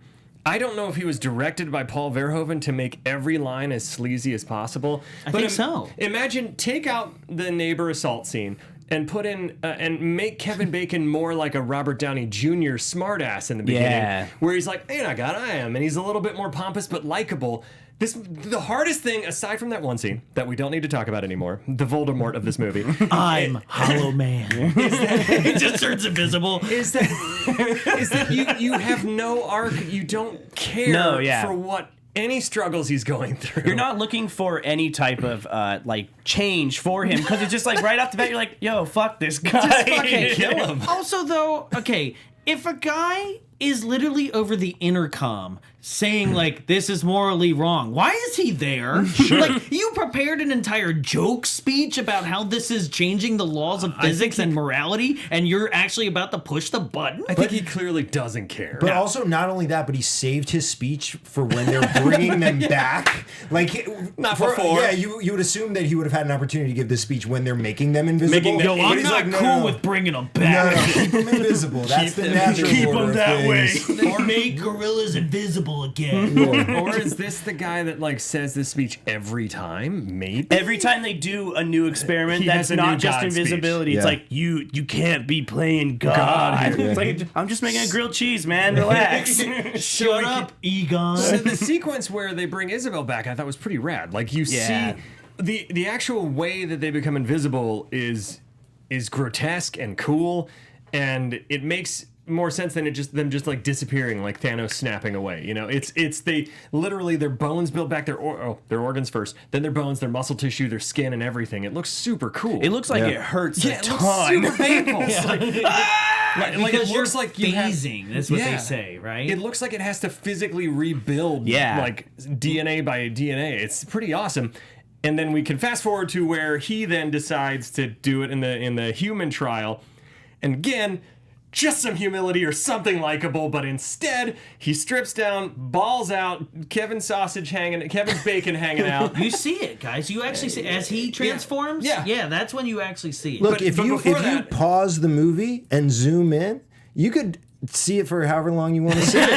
I don't know if he was directed by Paul Verhoeven to make every line as sleazy as possible. I think so. Imagine, take out the neighbor assault scene and put in and make Kevin Bacon more like a Robert Downey Jr. smartass in the beginning, Yeah. where he's like, "Hey, I got, I am," and he's a little bit more pompous but likable. The hardest thing, aside from that one scene that we don't need to talk about anymore, the Voldemort of this movie, I'm Hollow Man. He just turns invisible. is that you have no arc. You don't care for what any struggles he's going through. You're not looking for any type of like change for him because it's just like right off the bat you're like, yo, fuck this guy. Just fucking kill him. Also, though, okay, if a guy is literally over the intercom saying like this is morally wrong, why is he there? Like, you prepared an entire joke speech about how this is changing the laws of physics and morality, and you're actually about to push the button? I think he clearly doesn't care. But also, not only that, but he saved his speech for when they're bringing them back. Like, Not before. Yeah, you would assume that he would have had an opportunity to give this speech when they're making them invisible. Making them- Yo, But I'm he's not like, cool with bringing them back. No, keep them invisible. That's the natural order of things. Or make gorillas invisible again. Or is this the guy that like says this speech every time? Maybe. Every time they do a new experiment He that's has a new not just God invisibility, speech. it's Yeah. like you can't be playing God. God here. It's like, I'm just making a grilled cheese, man. Relax. Shut up, Egon. So the sequence where they bring Isabel back, I thought was pretty rad. Like you Yeah. see the actual way that they become invisible is grotesque and cool, and it makes more sense than them just like disappearing, like Thanos snapping away. You know, it's they literally their bones build back their organs first, then their bones, their muscle tissue, their skin, and everything. It looks super cool. It looks like it hurts a it ton. looks super painful. It's like, like Because it you're looks like you have- phasing. That's what Yeah. they say, right? It looks like it has to physically rebuild, like DNA by DNA. It's pretty awesome. And then we can fast forward to where he then decides to do it in the human trial, and again, just some humility or something likable, but instead he strips down, balls out, Kevin's bacon hanging out. You see it, guys. You actually see as he transforms. Yeah. That's when you actually see it. Look, But- if but you before that- pause the movie and zoom in, you could see it for however long you want to see it.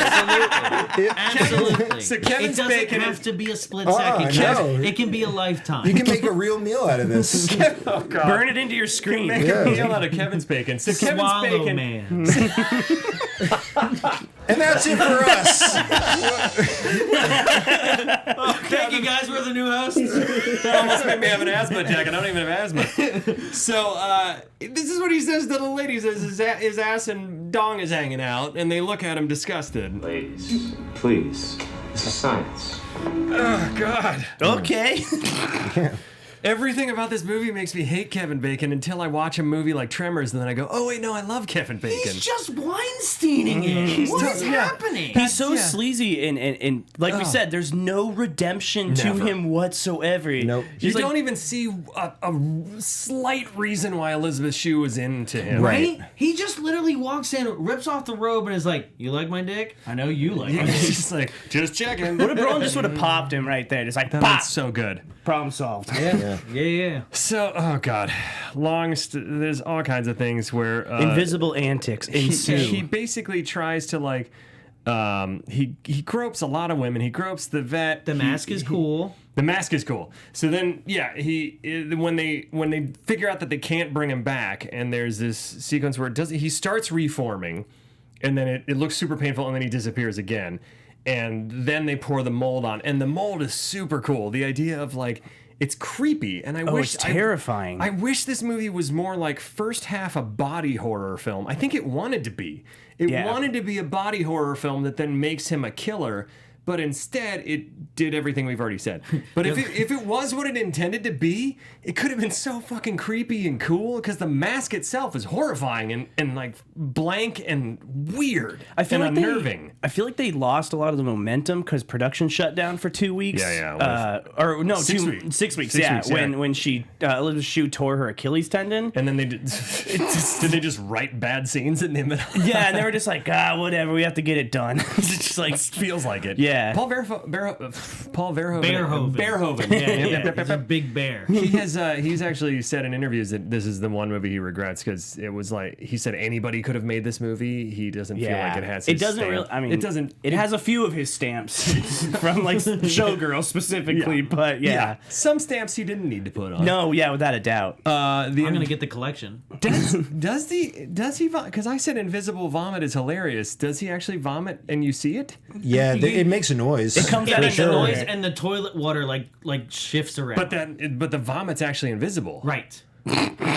Absolutely. So Kevin's it doesn't bacon have is- to be a split second. no. It can be a lifetime. You can make a real meal out of this. Burn it into your screen. Make a meal out of Kevin's bacon. So Kevin's Swallow bacon. man. And that's it for us. Thank you guys. We're the new hosts. That almost made me have an asthma attack. I don't even have asthma. So this is what he says to the lady. He says his ass and dong is hanging out, and they look at him disgusted. Ladies, please. This is science. Oh, God. Okay. Everything about this movie makes me hate Kevin Bacon until I watch a movie like Tremors, and then I go, oh, wait, no, I love Kevin Bacon. He's just Weinsteining it. What is happening? He's so sleazy and like we said, there's no redemption to Never. him whatsoever. Nope. You He's like, don't even see a slight reason why Elizabeth Shue was into him. Right? He just literally walks in, rips off the robe, and is like, "You like my dick? I know you like my dick." He's just like, just checking. what if Braun just would have popped him right there? Just like, pop! That's so good. Problem solved. Yeah. So, oh God, there's all kinds of things where Invisible antics he ensue. basically tries to like He gropes a lot of women. He gropes the vet. The mask is cool. The mask is cool. So then, when they figure out that they can't bring him back, and there's this sequence where he starts reforming, and then it looks super painful, and then he disappears again, and then they pour the mold on, and the mold is super cool. The idea of like it's creepy, and I wish it's terrifying. I wish this movie was more like first half a body horror film. I think it wanted to be. It wanted to be a body horror film that then makes him a killer. But instead, it did everything we've already said. But if it was what it intended to be, it could have been so fucking creepy and cool because the mask itself is horrifying and like blank and weird and unnerving. I feel like they lost a lot of the momentum because production shut down for 2 weeks. Yeah. Or no, 6 weeks. 6 weeks. 6 weeks, yeah. When she Elizabeth Shue tore her Achilles tendon. And then did they just write bad scenes in the middle? Yeah, and they were just like, whatever, we have to get it done. It's just like feels like it. Yeah. Paul Verhoeven. Verhoeven. Yeah. He's a big bear. He's actually said in interviews that this is the one movie he regrets because it was like he said anybody could have made this movie. He doesn't feel like it has. His it doesn't stamp. really. I mean, it doesn't. It has a few of his stamps from like Showgirl specifically, but yeah, some stamps he didn't need to put on. No, yeah, without a doubt. I'm gonna get the collection. Does he? Because I said invisible vomit is hilarious. Does he actually vomit and you see it? Yeah, it makes a noise. It comes Yeah, out the of sure. noise and the toilet water like shifts around. But the vomit's actually invisible. Right.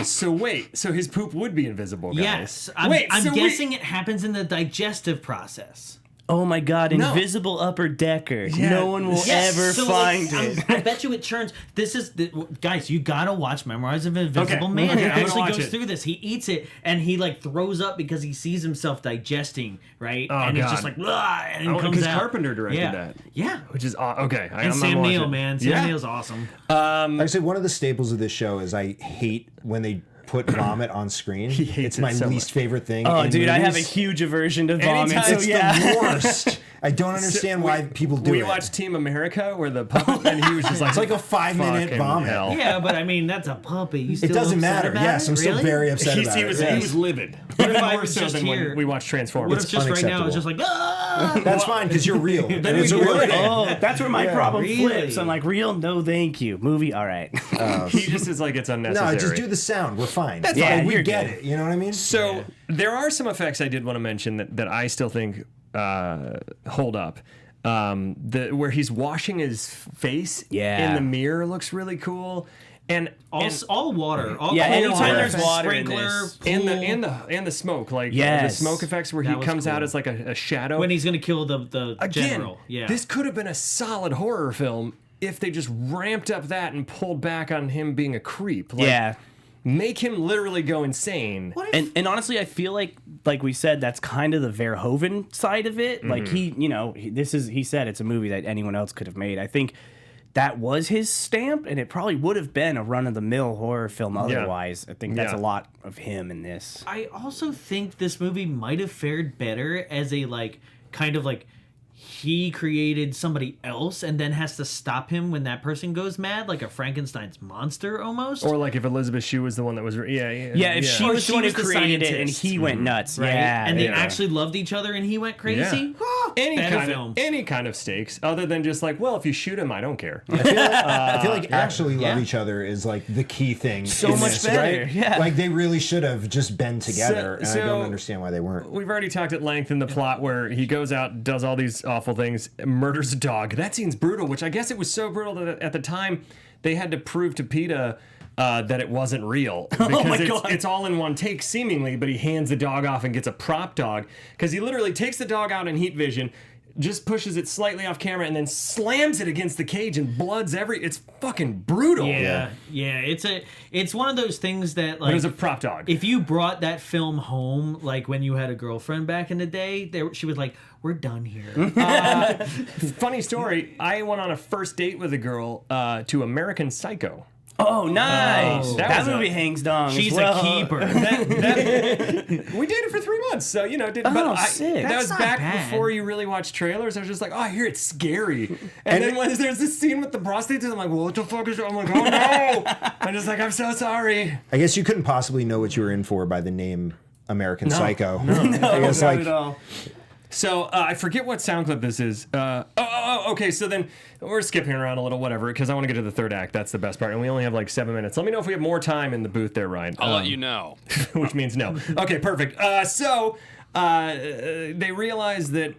So wait, so his poop would be invisible, guys. Yes. I'm guessing it happens in the digestive process. Oh my God! No. Invisible upper decker. Yeah. No one will ever So, find like, it. I bet you it churns. Guys, you gotta watch Memoirs of an Invisible Man. Okay, He I'm gonna actually watch goes it. through this. He eats it and he like throws up because he sees himself digesting, right? Oh, and it's just God. like, "Blah," and it comes because out. Carpenter directed yeah. that. Yeah. Which is okay. And Sam Neill, man. Sam Neill's awesome. Actually, one of the staples of this show is I hate when they put vomit on screen. hates It's it my so least much. favorite thing. Oh, in dude, I have a movies. huge aversion to vomit. Anytime So it's yeah. The worst. I don't understand why people do We it. watched Team America where the puppet and he was just like It's like a 5-minute fucking vomit. hell. Yeah, but I mean that's a puppy. You still It doesn't upset matter. about Yes, it? I'm still Really? very upset about He it. was Yes. livid. What if Even I more was so just than here? when we watched Transformers. What if just right now it's just like, ah! That's fine because you're real. And it's a we real would. thing. Oh, that's where my problem Really? flips. I'm like, real? No, thank you. Movie? All right. He just is like it's unnecessary. No, just do the sound. We're fine. fine. Yeah, we you're get good. it. You know what I mean? So there are some effects I did want to mention that I still think hold up. Where he's washing his face in the mirror looks really cool. And all water. All Yeah, cold anytime there's water, water in sprinkler, this. pool. and the smoke, like the Yes. smoke effects where he That was comes out cool. as like a shadow. when he's gonna kill the Again, general. Yeah. this could have been a solid horror film if they just ramped up that and pulled back on him being a creep. Like, Yeah. make him literally go insane. What if, And honestly, I feel like we said, that's kind of the Verhoeven side of it. Like he said it's a movie that anyone else could have made. I think that was his stamp, and it probably would have been a run-of-the-mill horror film otherwise. I think that's a lot of him in this. I also think this movie might have fared better as a kind of he created somebody else and then has to stop him when that person goes mad, like a Frankenstein's monster almost. Or like if Elizabeth Shue was the one that was Yeah, if she Or was the she one who was the created it and scientist. he went nuts. right? Yeah. And they yeah. actually loved each other and he went crazy. any kind of stakes other than just like, well, if you shoot him, I don't care. I feel like actually love each other is like the key thing. So in much this, better, right? yeah. Like they really should have just been together, and I don't understand why they weren't. We've already talked at length in the plot where he goes out, does all these awful things, murders a dog. That scene's brutal, which I guess it was so brutal that at the time they had to prove to PETA that it wasn't real. Because it's all in one take, seemingly, but he hands the dog off and gets a prop dog. Because he literally takes the dog out in heat vision, just pushes it slightly off camera, and then slams it against the cage and blood's it's fucking brutal. Yeah. It's one of those things that But it was a prop dog. if you brought that film home, like when you had a girlfriend back in the day, she was like, "We're done here." Funny story, I went on a first date with a girl to American Psycho. Oh, nice. That that was movie hangs dong. She's as well. a keeper. We dated for 3 months, so sick. That was That's not back bad. before you really watched trailers. I was just like, oh, I hear it's scary. And then when there's this scene with the prostitutes, I'm like, well, what the fuck is that? I'm like, oh no! I'm just like, I'm so sorry. I guess you couldn't possibly know what you were in for by the name American Psycho. No, I guess Not like at all. So I forget what sound clip this is. Okay. So then we're skipping around a little, whatever, because I want to get to the third act. That's the best part, and we only have like 7 minutes. Let me know if we have more time in the booth there, Ryan. I'll let you know. Which means no. Okay, perfect. So they realize that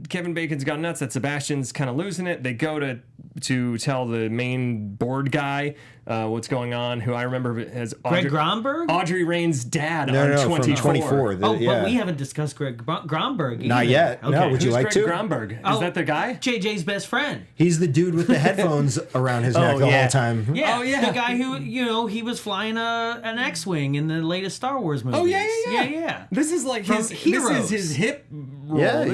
Kevin Bacon's gone nuts. That Sebastian's kind of losing it. They go to tell the main board guy what's going on, who I remember as Greg Gromberg? Audrey Rain's dad on No, 24. from 24. But we haven't discussed Greg Gromberg either. Not yet. Okay. No, would you Who's like Greg to? Gromberg? Is that the guy? JJ's best friend. He's the dude with the headphones around his neck the whole time. Yeah. Oh, yeah. The guy who, he was flying an X-Wing in the latest Star Wars movie. Oh, yeah. This is like From his Heroes. This is his hip role. Yeah.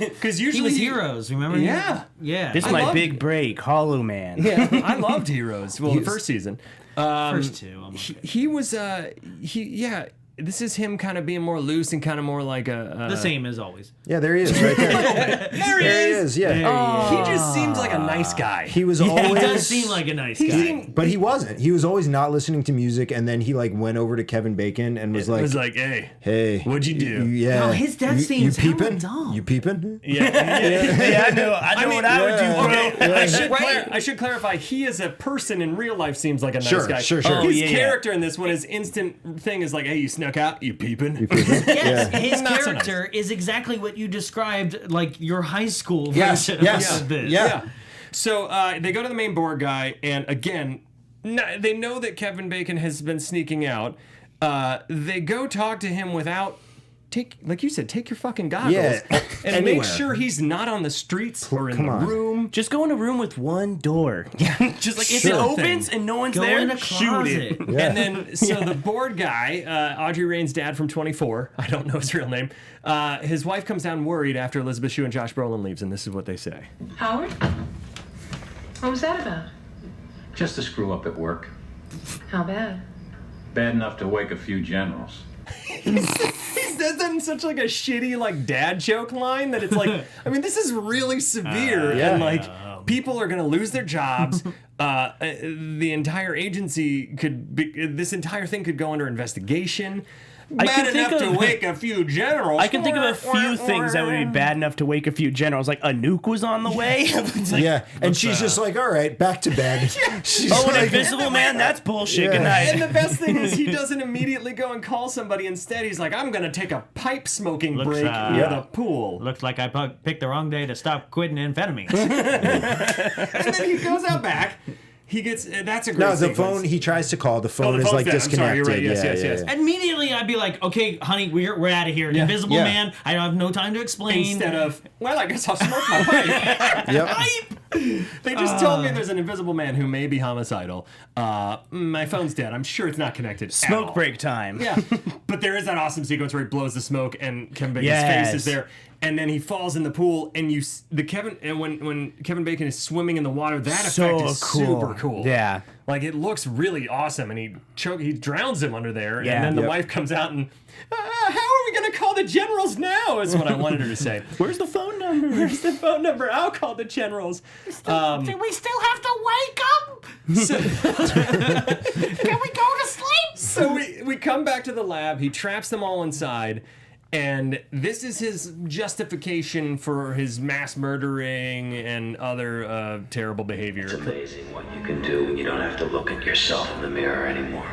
Because usually He was Heroes, remember? Yeah. Yeah. This is I my love big break, Hollow Man. Yeah, I loved Heroes. Well, the first season. First two. I'm okay. He was this is him kind of being more loose and kind of more like The same as always. Yeah, there he is, right there. There he is. Yeah. He just seems like a nice guy. He was He always. does seem like a nice guy. But he wasn't. He was always not listening to music, and then he like went over to Kevin Bacon and was It like, was like, hey, "Hey, what'd you do?" Yeah, No, his dad seems hella peeping? dumb. You peeping? Yeah, I know what I would do, bro. Okay, I should clarify. He as a person in real life seems like a nice Sure, guy. sure. His yeah. character in this one, his instant thing is like, hey, you snuck out, you peeping. Yes, his Not so character is exactly what you described, like your high school Yes, version yes. of this. Yeah. So they go to the main board guy, and again, they know that Kevin Bacon has been sneaking out. They go talk to him without. Like you said, take your fucking goggles Yeah, and make anywhere. sure he's not on the streets or in Come the on. room. Just go in a room with one door. Yeah. Just like if it Sure. opens and no one's Go there, in a shoot closet. it. And then, so the board guy, Audrey Rain's dad from 24, I don't know his real name, his wife comes down worried after Elizabeth Shue and Josh Brolin leaves, and this is what they say. Howard? What was that about? Just a screw up at work. How bad? Bad enough to wake a few generals. He says that in such like a shitty like dad joke line that it's like, I mean, this is really severe, and like people are gonna lose their jobs. The entire agency this entire thing could go under investigation. I Bad can think enough to of- wake a few generals. I can think of a few things that would be bad enough to wake a few generals. Like a nuke was on the way. It's like, Yeah, and she's just like, "All right, back to bed." She's oh, an like, invisible man? That's bullshit. Yeah. Good night. And the best thing is he doesn't immediately go and call somebody. Instead, he's like, I'm going to take a pipe smoking Looks, break near the pool. Looks like I picked the wrong day to stop quitting amphetamines. And then he goes out back. He gets, that's a great No, the sequence. phone he tries to call. The phone the is phone's like dead. I'm sorry, disconnected. you're right. Yes, yeah, yes, yeah, yes. yeah. Immediately, I'd be like, okay, honey, we're out of here. Invisible Yeah. man, I don't have no time to explain. Instead of, well, I guess I'll smoke my pipe. Yep. They just told me there's an invisible man who may be homicidal. My phone's dead. I'm sure it's not connected. at all. Smoke break time. Yeah, but there is that awesome sequence where he blows the smoke and Kevin Bacon's Yes. face is there, and then he falls in the pool, and when Kevin Bacon is swimming in the water, that So effect is cool. super cool. Yeah. like it looks really awesome, and he drowns him under there, Yeah. and then the Yep. wife comes out and. How are we gonna call the generals now? Is what I wanted her to say. Where's the phone number? Where's the phone number? I'll call the generals. Do we still have to wake up? Can we go to sleep? So we come back to the lab. He traps them all inside. And this is his justification for his mass murdering and other terrible behavior. It's amazing what you can do when you don't have to look at yourself in the mirror anymore.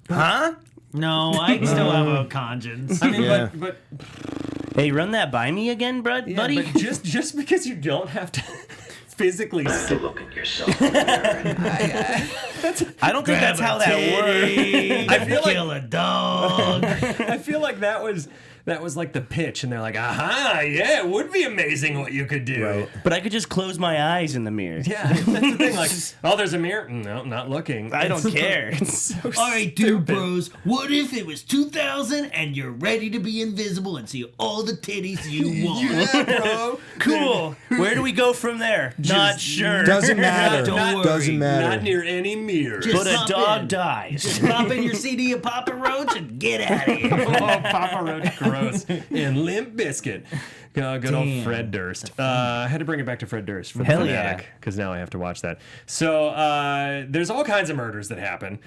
Huh? No, I still have a conscience. I mean, Yeah. but Hey, run that by me again, buddy? but just because you don't have to physically You have to look at yourself in the mirror. I don't think that's how that works. I feel like Kill a dog. I feel like that was like the pitch, and they're like, aha, yeah, it would be amazing what you could do. Right. But I could just close my eyes in the mirror. Yeah, that's the thing. Like, oh, there's a mirror. No, not looking. I don't care. It's so All right, dude, bros. What if it was 2000 and you're ready to be invisible and see all the titties you want? Yeah, bro. Cool. Where do we go from there? Not sure. Doesn't matter. Don't worry. Doesn't matter. Not near any mirror. Just But a pop dog in. dies. Just pop in your CD of Papa Roach and get out of here. Oh, Papa Roach, gross. gross. And Limp Bizkit. Good old Fred Durst. I had to bring it back to Fred Durst for the Hell fanatic, because now I have to watch that. So there's all kinds of murders that happen.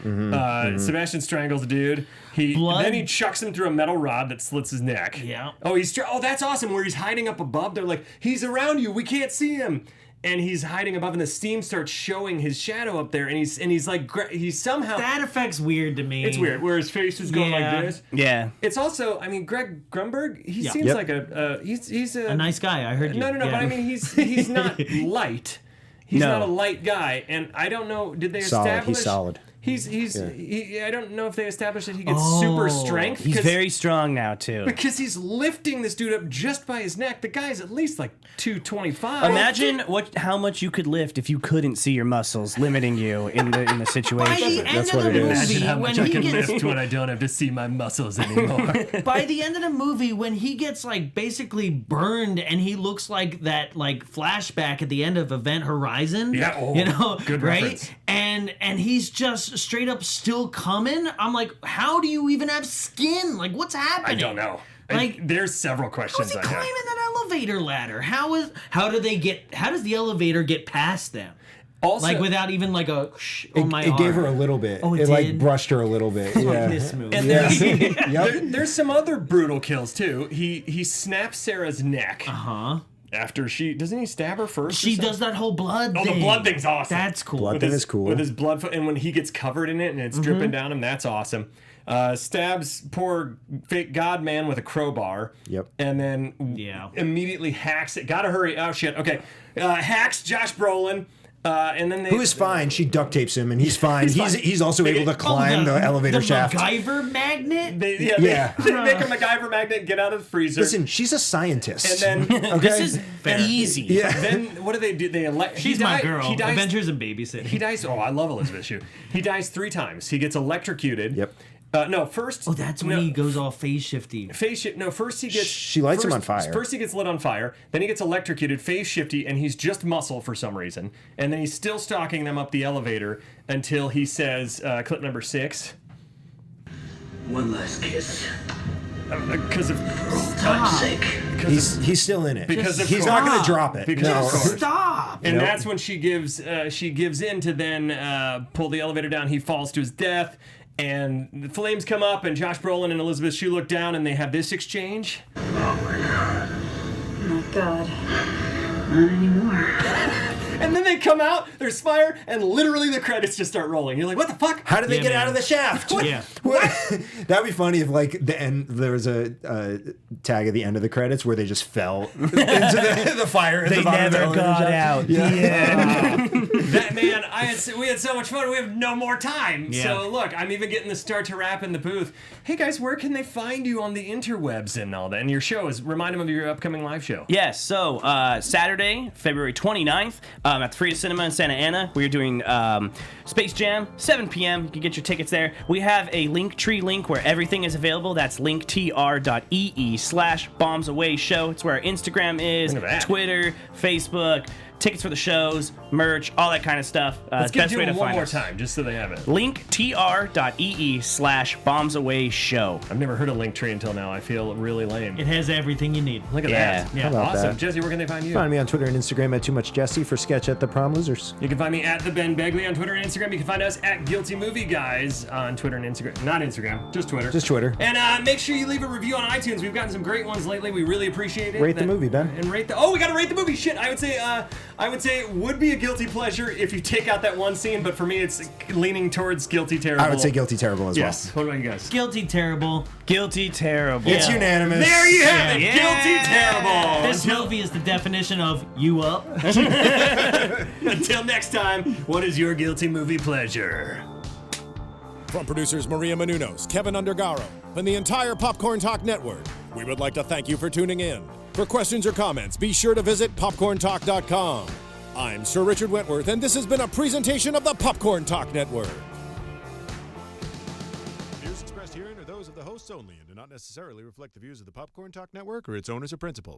Sebastian strangles a dude. Then he chucks him through a metal rod that slits his neck. Yeah. Oh, that's awesome. Where he's hiding up above. They're like, he's around you. We can't see him. And he's hiding above, and the steam starts showing his shadow up there. And he's like, he's somehow. That effect's weird to me. It's weird, where his face is going like this. Yeah. It's also, I mean, Greg Grunberg. He seems like he's a nice guy. I heard you. No. But I mean, he's not light. He's not a light guy, and I don't know. Did they establish? He's solid. I don't know if they established that he gets super strength. He's very strong now too. Because he's lifting this dude up just by his neck. The guy's at least like 225. Imagine how much you could lift if you couldn't see your muscles limiting you in the situation. That's what it is. Imagine how much I can lift when I don't have to see my muscles anymore. By the end of the movie, when he gets like basically burned and he looks like that like flashback at the end of Event Horizon. Yeah, good right? reference. And he's just straight up still coming. I'm like, how do you even have skin? Like, what's happening? I don't know. Like, there's several questions how's he I have. climbing that elevator ladder? How does the elevator get past them? Also, like without even like a on my It arm. gave her a little bit. Oh, it like did? brushed her a little bit. Yeah. This movie. And there's some other brutal kills too. He snaps Sarah's neck. After doesn't he stab her first? She does that whole blood thing. Oh, the blood thing's awesome. That's cool. Blood thing is cool. With his blood, and when he gets covered in it and it's dripping down him, that's awesome. Stabs poor fake God man with a crowbar. Yep. And then immediately hacks it. Gotta hurry. Oh shit. Okay. Hacks Josh Brolin. And then who is fine? She duct tapes him, and he's fine. He's also able to climb the elevator shaft. The MacGyver magnet. They make a MacGyver magnet, get out of the freezer. Listen, she's a scientist. And then This is easy. Yeah. Then what do? She's my girl. He dies, Adventures in Babysitting. He dies. Oh, I love Elizabeth Shue. He dies 3 times. He gets electrocuted. Yep. No, first. Oh, that's when he goes all phase shifty. No, first he gets. She lights him on fire. First he gets lit on fire. Then he gets electrocuted, phase shifty, and he's just muscle for some reason. And then he's still stalking them up the elevator until he says, clip number 6. One last kiss. Because of Time's sake. He's still in it. Because he's not going to drop it. Because Stop. And that's when she gives in to then pull the elevator down. He falls to his death. And the flames come up, and Josh Brolin and Elizabeth Shue look down, and they have this exchange. Oh, God. Not anymore. And then they come out, there's fire, and literally the credits just start rolling. You're like, what the fuck? How did they get out of the shaft? Yeah. That'd be funny if, like, the end, there was a tag at the end of the credits where they just fell into the fire. At They the bottom of the never elevator got shaft. out. Yeah. That man, we had so much fun. We have no more time. Yeah. So look, I'm even getting the start to rap in the booth. Hey guys, where can they find you on the interwebs and all that? And your shows, remind them of your upcoming live show. Yes, so Saturday, February 29th, at the Frida Cinema in Santa Ana, we're doing Space Jam, 7 p.m. You can get your tickets there. We have a Linktree link where everything is available. That's linktr.ee/bombsawayshow. It's where our Instagram is, Look at that. Twitter, Facebook, tickets for the shows, merch, all that kind of stuff. Let's Best give way them to one find more us. time, just so they have it. linktr.ee/bombsawayshow. I've never heard of Linktree until now. I feel really lame. It has everything you need. Look at Yeah. that. Yeah. How about Awesome. that? Jesse, where can they find you? Find me on Twitter and Instagram at TooMuchJesse for sketch at the Prom Losers. You can find me at the Ben Begley on Twitter and Instagram. You can find us at Guilty Movie Guys on Twitter and Instagram. Not Instagram, just Twitter. Just Twitter. And make sure you leave a review on iTunes. We've gotten some great ones lately. We really appreciate it. Rate the movie, Ben. And rate the. Oh, we gotta rate the movie. Shit, I would say it would be a guilty pleasure if you take out that one scene, but for me, it's leaning towards guilty terrible. I would say guilty terrible as Yes. What about you guys? Guilty terrible. Guilty terrible. well. It's unanimous. There you have it. Yeah. Guilty terrible. This movie is the definition of you up. Until next time, what is your guilty movie pleasure? From producers Maria Menounos, Kevin Undergaro, and the entire Popcorn Talk Network, we would like to thank you for tuning in. For questions or comments, be sure to visit popcorntalk.com. I'm Sir Richard Wentworth, and this has been a presentation of the Popcorn Talk Network. Views expressed herein are those of the hosts only and do not necessarily reflect the views of the Popcorn Talk Network or its owners or principals.